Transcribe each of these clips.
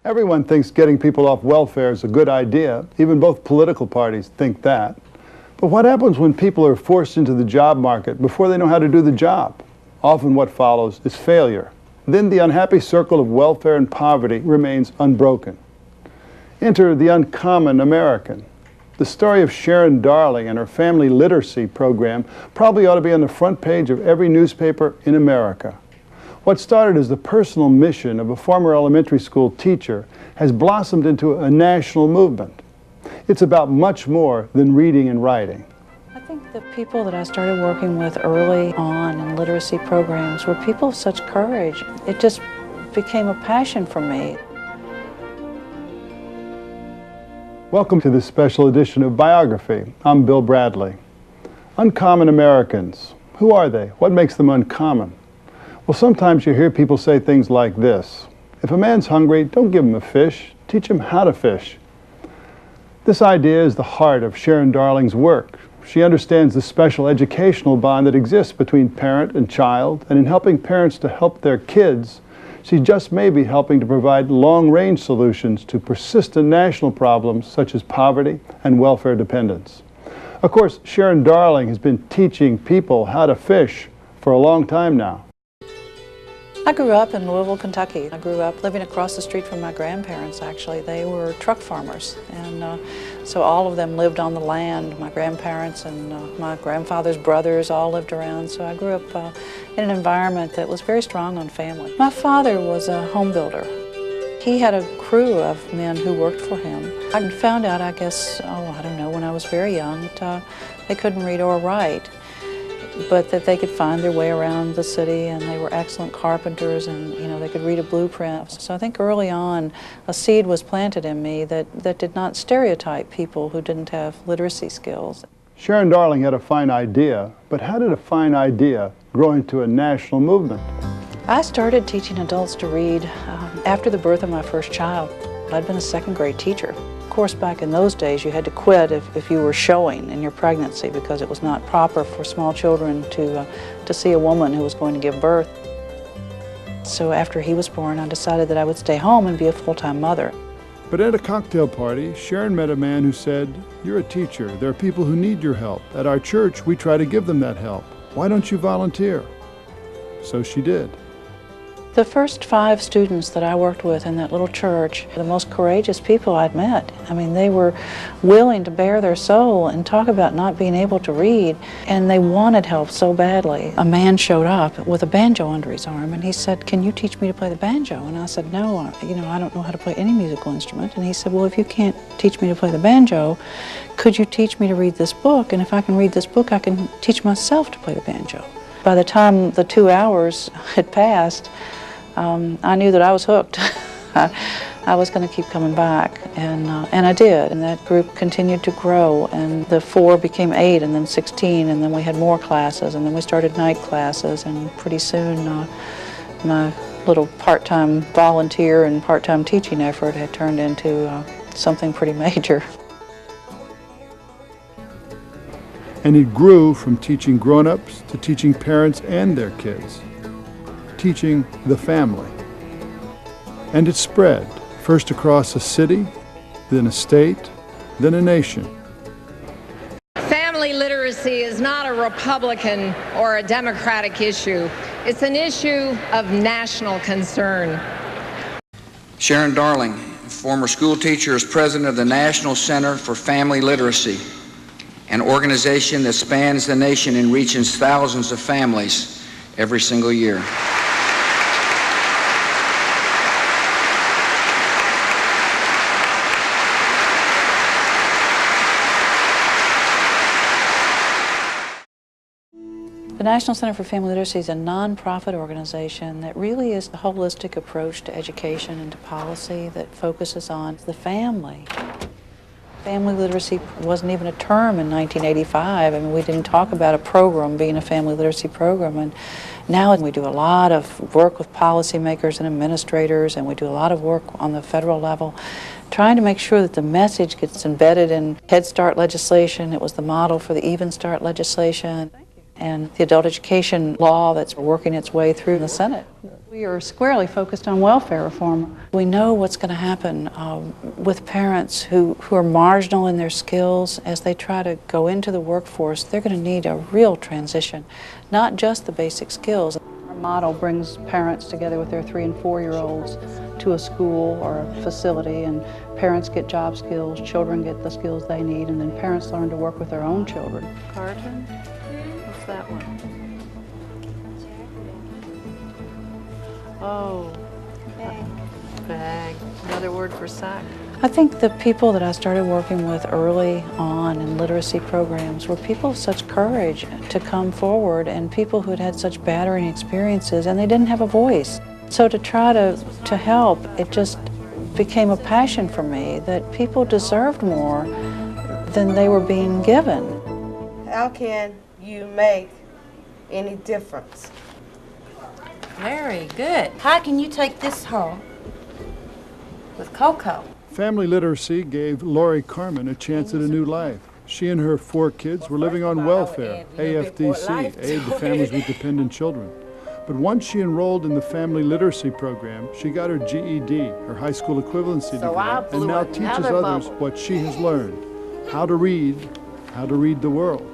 Everyone thinks getting people off welfare is a good idea. Even both political parties think that. But what happens when people are forced into the job market before they know how to do the job? Often what follows is failure. Then the unhappy circle of welfare and poverty remains unbroken. Enter the uncommon American. The story of Sharon Darling and her family literacy program probably ought to be on the front page of every newspaper in America. What started as the personal mission of a former elementary school teacher has blossomed into a national movement. It's about much more than reading and writing. I think the people that I started working with early on in literacy programs were people of such courage. It just became a passion for me. Welcome to this special edition of Biography. I'm Bill Bradley. Uncommon Americans. Who are they? What makes them uncommon? Well, sometimes you hear people say things like this. If a man's hungry, don't give him a fish, teach him how to fish. This idea is the heart of Sharon Darling's work. She understands the special educational bond that exists between parent and child, and in helping parents to help their kids, she just may be helping to provide long-range solutions to persistent national problems such as poverty and welfare dependence. Of course, Sharon Darling has been teaching people how to fish for a long time now. I grew up in Louisville, Kentucky. I grew up living across the street from my grandparents, actually. They were truck farmers, and so all of them lived on the land. My grandparents and my grandfather's brothers all lived around, so I grew up in an environment that was very strong on family. My father was a home builder. He had a crew of men who worked for him. I found out, I guess, I don't know, when I was very young, that they couldn't read or write, but that they could find their way around the city, and they were excellent carpenters, and they could read a blueprint. So I think early on a seed was planted in me that did not stereotype people who didn't have literacy skills. Sharon Darling had a fine idea, but how did a fine idea grow into a national movement? I started teaching adults to read after the birth of my first child. I'd been a second grade teacher. Of course, back in those days, you had to quit if you were showing in your pregnancy, because it was not proper for small children to see a woman who was going to give birth. So after he was born, I decided that I would stay home and be a full-time mother. But at a cocktail party, Sharon met a man who said, "You're a teacher. There are people who need your help. At our church, we try to give them that help. Why don't you volunteer?" So she did. The first 5 students that I worked with in that little church, the most courageous people I'd met. I mean, they were willing to bare their soul and talk about not being able to read, and they wanted help so badly. A man showed up with a banjo under his arm, and he said, "Can you teach me to play the banjo?" And I said, "No, I don't know how to play any musical instrument." And he said, "Well, if you can't teach me to play the banjo, could you teach me to read this book? And if I can read this book, I can teach myself to play the banjo." By the time the 2 hours had passed, I knew that I was hooked. I was going to keep coming back, and I did. And that group continued to grow, and the 4 became 8, and then 16, and then we had more classes, and then we started night classes, and pretty soon my little part-time volunteer and part-time teaching effort had turned into something pretty major. And it grew from teaching grown-ups to teaching parents and their kids. Teaching the family. And it spread, first across a city, then a state, then a nation. Family literacy is not a Republican or a Democratic issue. It's an issue of national concern. Sharon Darling, former school teacher, is president of the National Center for Family Literacy, an organization that spans the nation and reaches thousands of families every single year. The National Center for Family Literacy is a nonprofit organization that really is a holistic approach to education and to policy that focuses on the family. Family literacy wasn't even a term in 1985. I mean, we didn't talk about a program being a family literacy program, and now we do a lot of work with policymakers and administrators, and we do a lot of work on the federal level trying to make sure that the message gets embedded in Head Start legislation. It was the model for the Even Start legislation. and the adult education law that's working its way through the Senate. We are squarely focused on welfare reform. We know what's going to happen with parents who are marginal in their skills as they try to go into the workforce. They're going to need a real transition, not just the basic skills. Our model brings parents together with their 3- and 4-year-olds to a school or a facility, and parents get job skills, children get the skills they need, and then parents learn to work with their own children. Carton? What's that one? Oh, bag. Another word for sack. I think the people that I started working with early on in literacy programs were people of such courage to come forward, and people who had had such battering experiences and they didn't have a voice. So to try to help, it just became a passion for me that people deserved more than they were being given. How can you make any difference? Very good. How can you take this home with Coco? Family literacy gave Lori Carmen a chance at a new life. She and her 4 kids were living on welfare, AFDC, Aid to Families with Dependent Children. But once she enrolled in the family literacy program, she got her GED, her high school equivalency degree, and now teaches others what she has learned, how to read the world.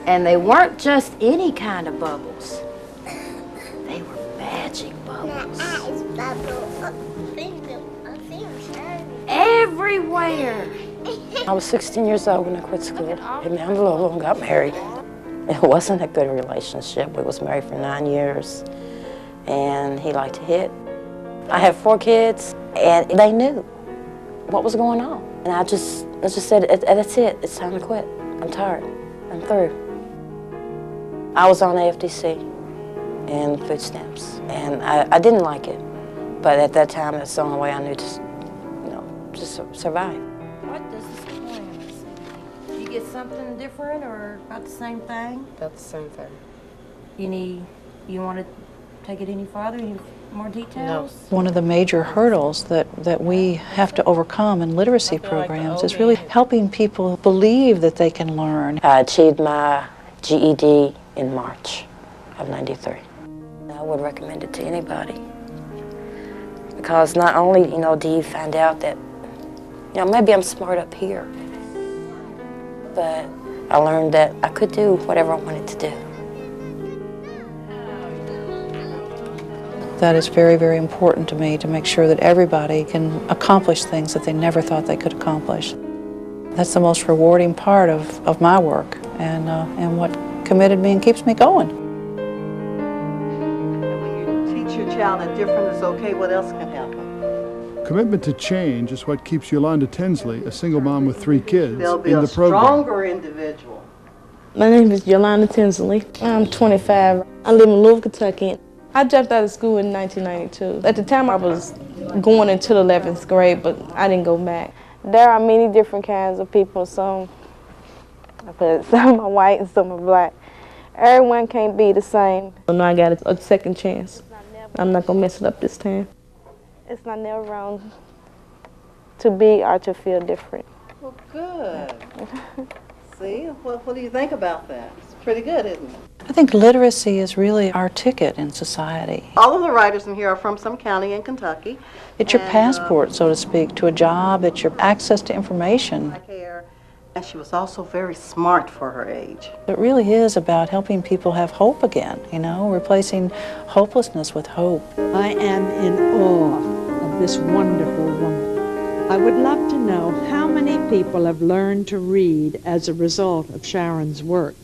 And they weren't just any kind of bubbles. They were magic bubbles. Everywhere. I was 16 years old when I quit school, hit me on the low and got married. It wasn't a good relationship. We was married for 9 years, and he liked to hit. I have 4 kids, and they knew what was going on. And I just said, that's it, it's time to quit. I'm tired, I'm through. I was on AFDC and food stamps, and I didn't like it. But at that time, that's the only way I knew to survive. What does this plan say? Do you get something different or about the same thing? About the same thing. You want to take it any farther, any more details? No. One of the major hurdles that we have to overcome in literacy programs is really helping people believe that they can learn. I achieved my GED in March of '93. I would recommend it to anybody, because not only, do you find out that, maybe I'm smart up here, but I learned that I could do whatever I wanted to do. That is very, very important to me, to make sure that everybody can accomplish things that they never thought they could accomplish. That's the most rewarding part of my work, and what committed me and keeps me going. When you teach your child that different is okay, what else can happen? Commitment to change is what keeps Yolanda Tinsley, a single mom with 3 kids, They'll be in the a program. stronger individual. My name is Yolanda Tinsley. I'm 25. I live in Louisville, Kentucky. I jumped out of school in 1992. At the time, I was going into the 11th grade, but I didn't go back. There are many different kinds of people. Some are white and some are black. Everyone can't be the same. Now I got a second chance. I'm not going to mess it up this time. It's not never wrong to be or to feel different. Well, good. See, what do you think about that? It's pretty good, isn't it? I think literacy is really our ticket in society. All of the writers in here are from some county in Kentucky. It's your passport, so to speak, to a job. It's your access to information. And she was also very smart for her age. It really is about helping people have hope again, replacing hopelessness with hope. I am in awe of this wonderful woman. I would love to know how many people have learned to read as a result of Sharon's work.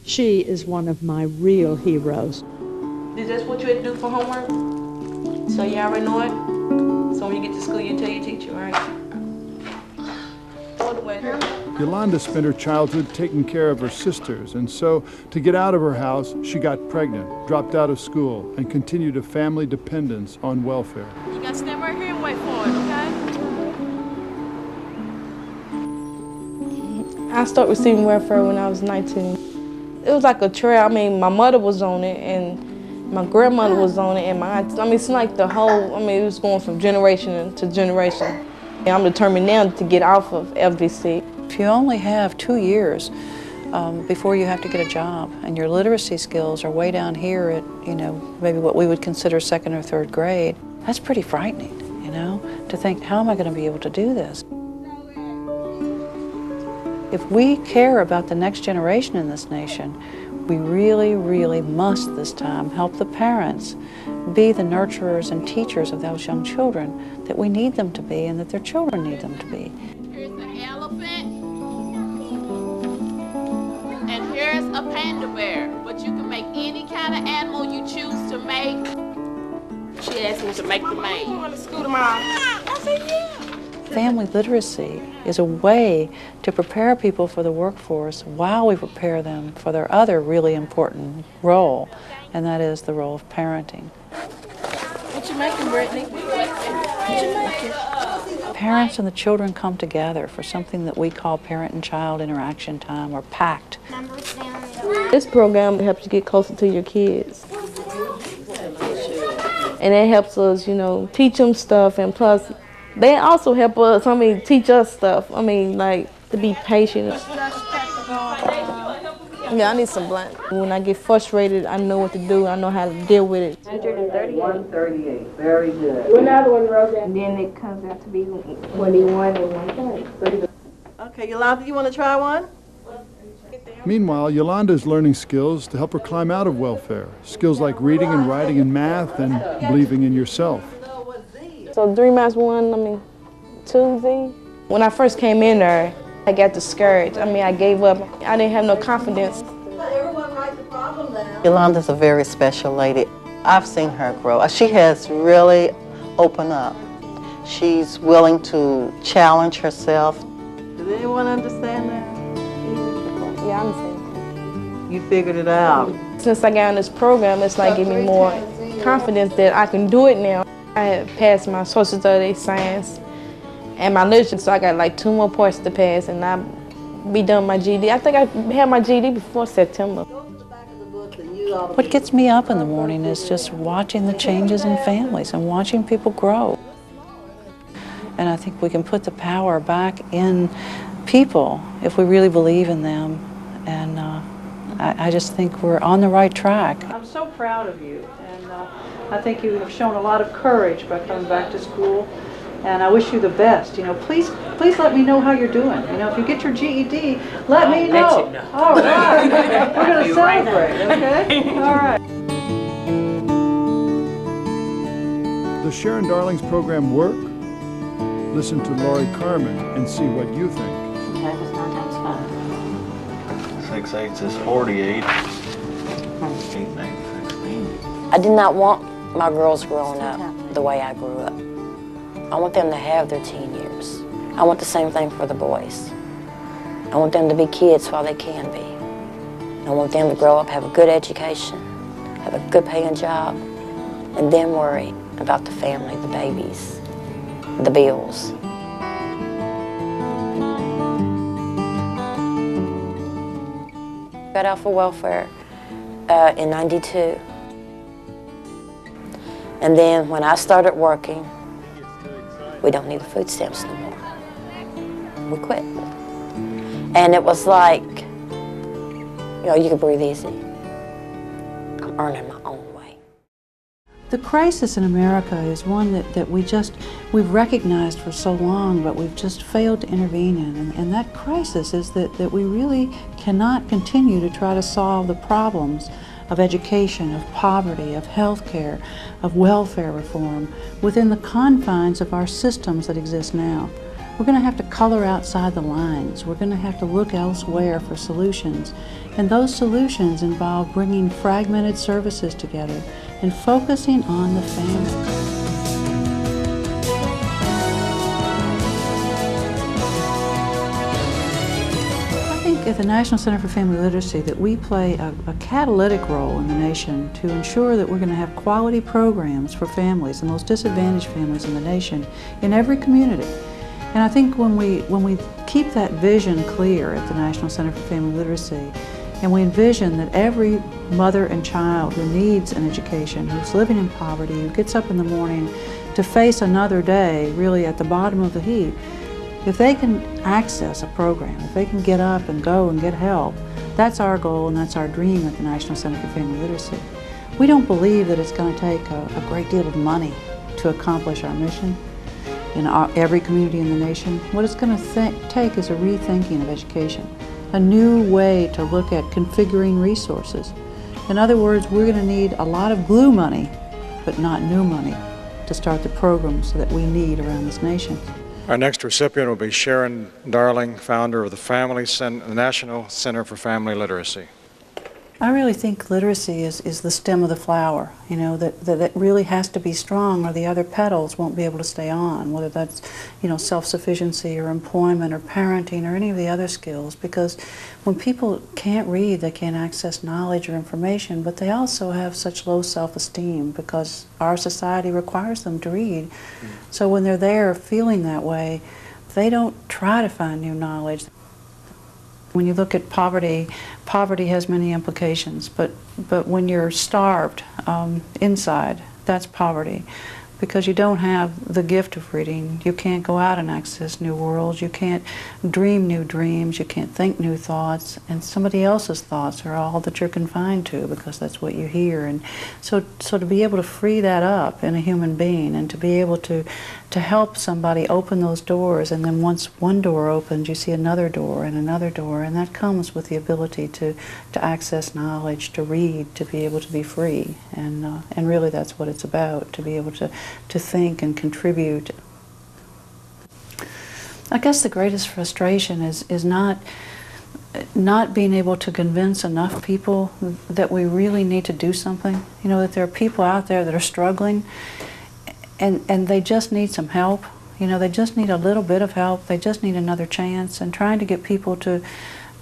She is one of my real heroes. Is that what you had to do for homework? So you already know it? So when you get to school, you tell your teacher, right? All the way. Yolanda spent her childhood taking care of her sisters, and so to get out of her house, she got pregnant, dropped out of school, and continued a family dependence on welfare. You gotta stand right here and wait for it, okay? I started receiving welfare when I was 19. It was like a trail. I mean, my mother was on it, and my grandmother was on it, and my aunt. I mean, it's like the whole, it was going from generation to generation. And I'm determined now to get off of FDC. If you only have 2 years before you have to get a job, and your literacy skills are way down here at, maybe what we would consider second or third grade. That's pretty frightening, to think, how am I going to be able to do this? If we care about the next generation in this nation, we really, really must this time help the parents be the nurturers and teachers of those young children that we need them to be and that their children need them to be. Here's an elephant, and here's a panda bear. But you can make any kind of animal you choose to make. She asked me to make the maid. You want to school tomorrow? I said, yeah. Family literacy is a way to prepare people for the workforce while we prepare them for their other really important role, and that is the role of parenting. What you making, Brittany? What you making? Parents and the children come together for something that we call parent and child interaction time, or PACT. This program helps you get closer to your kids. And it helps us, teach them stuff, and plus, they also help us, teach us stuff. To be patient. Yeah, I need some blunt. When I get frustrated, I know what to do. I know how to deal with it. 138, very good. Do another one, Roseanne. And then it comes out to be 21 and 130. Okay, Yolanda, you want to try one? Meanwhile, Yolanda is learning skills to help her climb out of welfare. Skills like reading and writing and math and believing in yourself. So 3 minus 1, 2Z. When I first came in there, I got discouraged. I gave up. I didn't have no confidence. Everyone writes the problem down. Yolanda's a very special lady. I've seen her grow. She has really opened up. She's willing to challenge herself. Does anyone understand that? Yeah, I understand. You figured it out. Since I got on this program, it's like giving me more confidence that I can do it now. I had passed my social studies, science, and my literature, so I got like 2 more parts to pass, and I'll be done my GED. I think I had my GED before September. What gets me up in the morning is just watching the changes in families and watching people grow. And I think we can put the power back in people if we really believe in them, and I just think we're on the right track. I'm so proud of you, and I think you have shown a lot of courage by coming back to school, and I wish you the best. Please let me know how you're doing. If you get your GED, let me know. Let you know. All right. We're going to celebrate, okay? All right. Does Sharon Darling's program work? Listen to Laurie Carmen and see what you think. 6 8 is 48. 8 9 16. I did not want my girls growing up the way I grew up. I want them to have their teen years. I want the same thing for the boys. I want them to be kids while they can be. I want them to grow up, have a good education, have a good paying job, and then worry about the family, the babies, the bills. Got out for welfare in '92. And then when I started working, we don't need the food stamps no more. We quit. And it was like, you can breathe easy. I'm earning my own way. The crisis in America is one that we've recognized for so long, but we've just failed to intervene in. And that crisis is that we really cannot continue to try to solve the problems of education, of poverty, of health care, of welfare reform within the confines of our systems that exist now. We're going to have to color outside the lines. We're going to have to look elsewhere for solutions. And those solutions involve bringing fragmented services together and focusing on the family. At the National Center for Family Literacy, that we play a catalytic role in the nation to ensure that we're going to have quality programs for families, the most disadvantaged families in the nation, in every community. And I think when we keep that vision clear at the National Center for Family Literacy, and we envision that every mother and child who needs an education, who's living in poverty, who gets up in the morning to face another day really at the bottom of the heap, if they can access a program, if they can get up and go and get help, That's our goal and that's our dream at the National Center for Family Literacy. We don't believe that it's going to take a great deal of money to accomplish our mission in every community in the nation. What it's going to take is a rethinking of education, a new way to look at configuring resources. In other words, we're going to need a lot of glue money, but not new money, to start the programs that we need around this nation. Our next recipient will be Sharon Darling, founder of the National Center for Family Literacy. I really think literacy is the stem of the flower, you know, that it really has to be strong or the other petals won't be able to stay on, whether that's, you know, self-sufficiency or employment or parenting or any of the other skills, because when people can't read, they can't access knowledge or information, but they also have such low self-esteem because our society requires them to read. So when they're there feeling that way, they don't try to find new knowledge. When you look at poverty, poverty has many implications, but when you're starved inside, that's poverty. Because you don't have the gift of reading. You can't go out and access new worlds. You can't dream new dreams. You can't think new thoughts. And somebody else's thoughts are all that you're confined to because that's what you hear. And so to be able to free that up in a human being and to be able to help somebody open those doors, and then once one door opens, you see another door, and that comes with the ability to access knowledge, to read, to be able to be free. And really that's what it's about, to be able to think and contribute. I guess the greatest frustration is not being able to convince enough people that we really need to do something. You know, that there are people out there that are struggling and they just need some help. You know, they just need a little bit of help. They just need another chance, and trying to get people to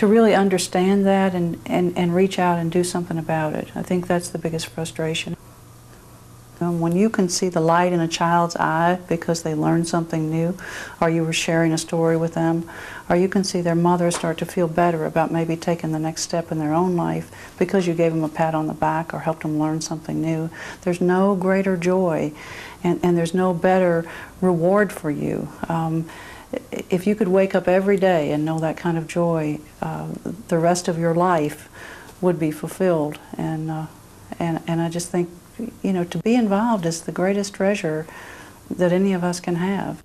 really understand that and reach out and do something about it. I think that's the biggest frustration. When you can see the light in a child's eye because they learned something new, or you were sharing a story with them, or you can see their mother start to feel better about maybe taking the next step in their own life because you gave them a pat on the back or helped them learn something new, there's no greater joy and there's no better reward for you. If you could wake up every day and know that kind of joy, the rest of your life would be fulfilled. And I just think, you know, to be involved is the greatest treasure that any of us can have.